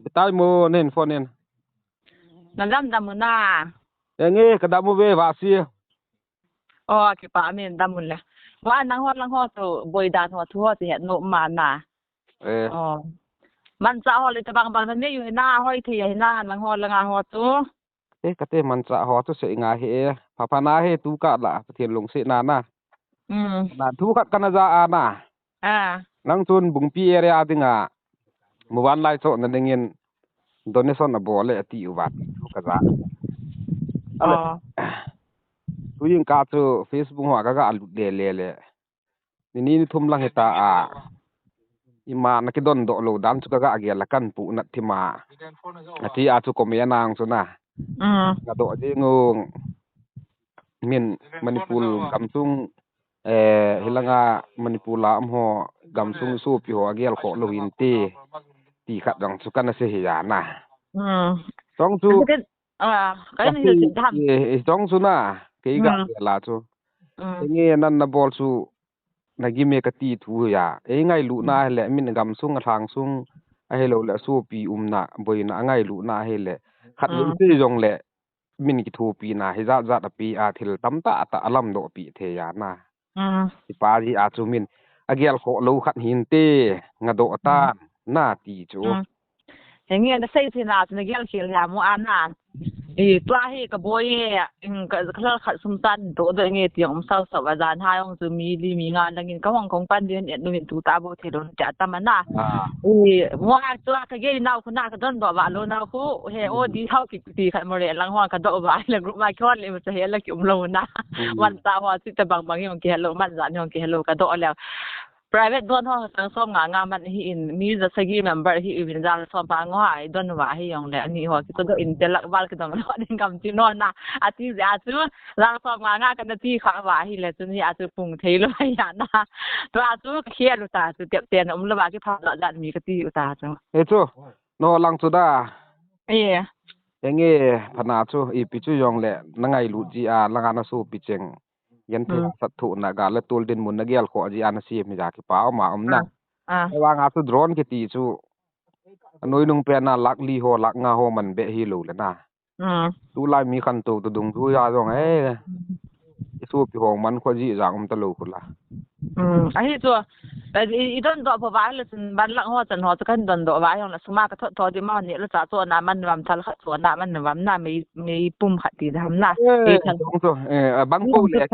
Pitai mo nen fonen. Nalam damuna. Enge kadamu be vasi. Oh, kipa amin damun le. Wa nang hot to boy dan hot to hot he no mana. Oh. Man sa hot le tabang bang ne yu na hoi thi na nang hot la nga hot to. Kate man sa hot to se nga he. Papa na he tu ka la patien long se na na. Na tu ka kana za ana. Nang tun bung pi area dinga. Muwan lai so na dingin donation na bole ati ubat tu ka za. Oh. Tu yin ka tu Facebook wa ka alu de le. Ni thum lang heta a. Ima na kidon do lo dan su ka agya lakan pu na tima. Ati a tu komya nang so na. Nga do je ngung min manipul kamsung hilanga manipula amho gamsung su pi ho agyal ko lo hinti ti khat dang su kana se hiya na tong su cái này là tham tong su na ke ga la chu nge nan na bol su na gi me ka ti thu ya ngai lu na le min gamsung thang sung a hello la su pi na boi na ngai lu na hele khat lu ti jong le min ki thu pi na hi za pi a thil tam ta alam do pi the ya na ti pa ji a chu min agyal kho lo khat hin te nga do ta na ti chu nghe nó xây thì nào thì nó ghé khỉ là mua ăn à toa hi ka boy ka khala khat sum tan to de nge tiang sau sau wa jan ha yong zu mi li mi nga langin ka hong kong pan den et nu tu ta bo the don cha ta mana mo a toa ka ge naw khu na ka don do wa lo na khu he o di hau ki ti khat mo re lang hwa ka do wa la group ma khon le ma he la ki lo na wan ta wa si ta bang bang yong ki hello man jan yong ki hello ka do la private don ho sang som nga man hi in mi za sagi member hi in jan som pa ngo ai don wa hi yong le ani ho ki to do in telak wal ki dong lo din kam ti no na ati ja chu la som nga ka na ti kha wa hi le chu ni a chu pung thei lo ya na to a chu khie lu ta chu tep ten lo wa ki pha la jan mi ka ti u ta chu e chu no lang chu da enge phana chu I pi chu yong le nangai lu ji a langa na su pi cheng yan the sat thu na ga la tul din mun na gel kho ji an si mi ja ki pa ma na wa nga su drone ki ti chu noi nung pe na lak li ho lak nga ho man be hi lo le na tu lai mi khan tu dung thu ya jong su pi hong man kho ji jang ta lo khula ai chu I don do pa wa le chin ban lak ho chan ho kan don do wa yong la suma ka tho di ma ni la cha chu na man wam thal kha chu na man wam na mi pum kha ti dham na dong chu bang pu le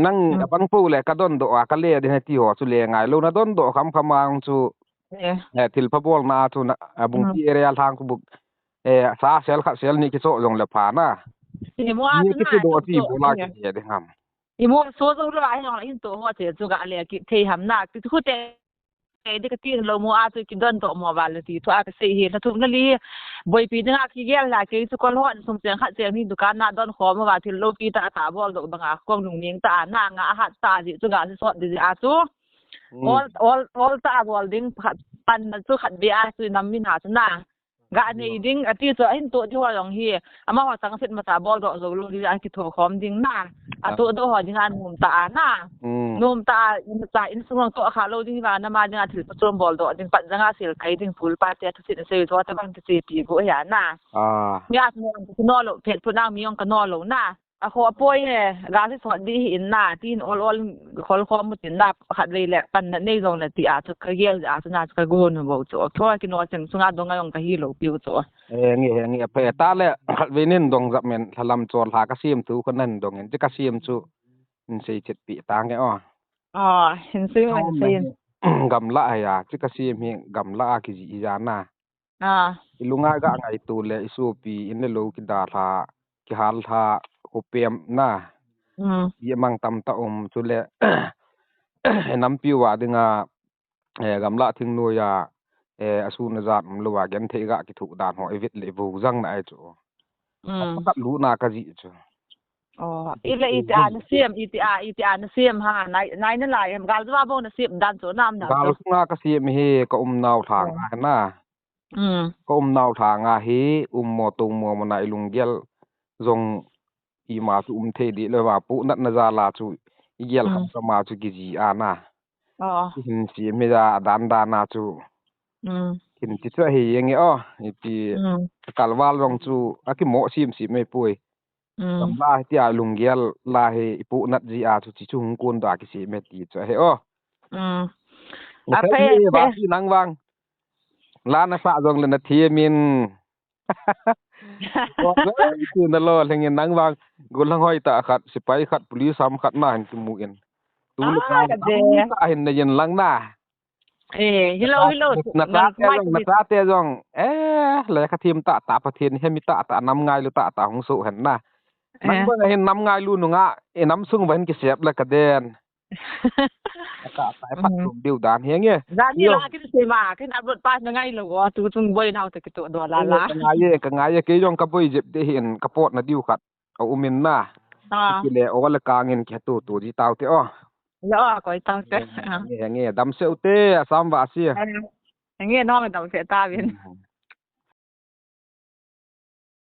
nang bang pu le ka don do ka le de ti ho chu le ngai lo na don do kham khamang chu til pa bol na chu na bung ti area thang ku buk sa sel kha sel ni ki so jong le pha na ni ki ti do ti bu la ki de ham mo so zo lo ai yong in to ho che chu ga le ki thei ham na ti khu te de ka ti lo mo a tu ki don do mo ba le ti thu a ka se hi na thu na li boi pi na ki gel la ki chu ko lo sum chen kha chen ni dukan na don kho mo ba ti lo pi ta ta bol do banga kong nung ning ta na nga ha ta ji chu ga so di a chu all ta bol ding pan na chu khat bi a chu nam min ha chu na ga nei ding ati chu in to ju long hi ama wa sang sit ma ta bol do zo lo di a ki tho khom ding na a to do ho ding an mum ta na num ta in sung to kha lo ding ga na ma ding a thil patrom bol do ding pat janga sil kai ding full pa te thu sit se to ta bang te pi go ya na ya no lo phet pu na mi yong ka no lo na a kho poi he ga si so di in na tin all khol khom mu tin na khat le le pan na nei jong na ti a chu ka gel a chu na ka go no bo chu tho ki no chang sunga dong ayong ka hi lo pi chu nge pe ta le khat ve nin dong zap men thalam chol ha ka sim tu ko nan dong en ka sim chu in sei chet pi ta nge hin sim man sin gam la ya chi ka sim hi gam la ki ji ja na ilunga ga ngai tu le isu pi in le lo ki da tha ki hal tha opem na ye mang tam ta chu le nam pi wa dinga gamla thing no ya asu na zat lo wa gen the ga ki thu dan ho evit le bu jang na ai chu ka lu na ka ji chu ile iti an sim ha nai na lai em gal wa bo na sim dan chu nam na gal nga ka sim he ka naw thang na ko naw thang a he mo tu mo na ilung gel zong I ma tu the di le wa pu nat na za la chu yel kham ma chu ki ji ana hin si me da dan da na chu hin ti chu hi yeng o ti kalwal rong chu aki mo sim si me pui la ti a lungial la he ipu nat ji a chu chi chung kun da ki si me ti chu he o a pe ba si nang wang la na sa jong le na thi min ko tu na lo lengin nang wang gulang hoi ta khat sipai khat police sam khat na hin tu mu in tu lu ka hin na yen lang na hello na ta te jong le kha thim ta pathin hemi ta nam ngai lu ta hong su hen na nang ba hin nam ngai lu nu nga nam sung ban ki sep la ka den ka ta pat tu diu dan he nge dan ni la ki se ma kin abot pa na ngai lo wa tu chung boi nau te ki to do la ka ngai ke jong ka boi jep de hin ka pot na diu khat au umin na ki le o la ka ngin ke tu ji tau te o yo ko tau te nghe dam seu te sam va si nghe no dam se ta bien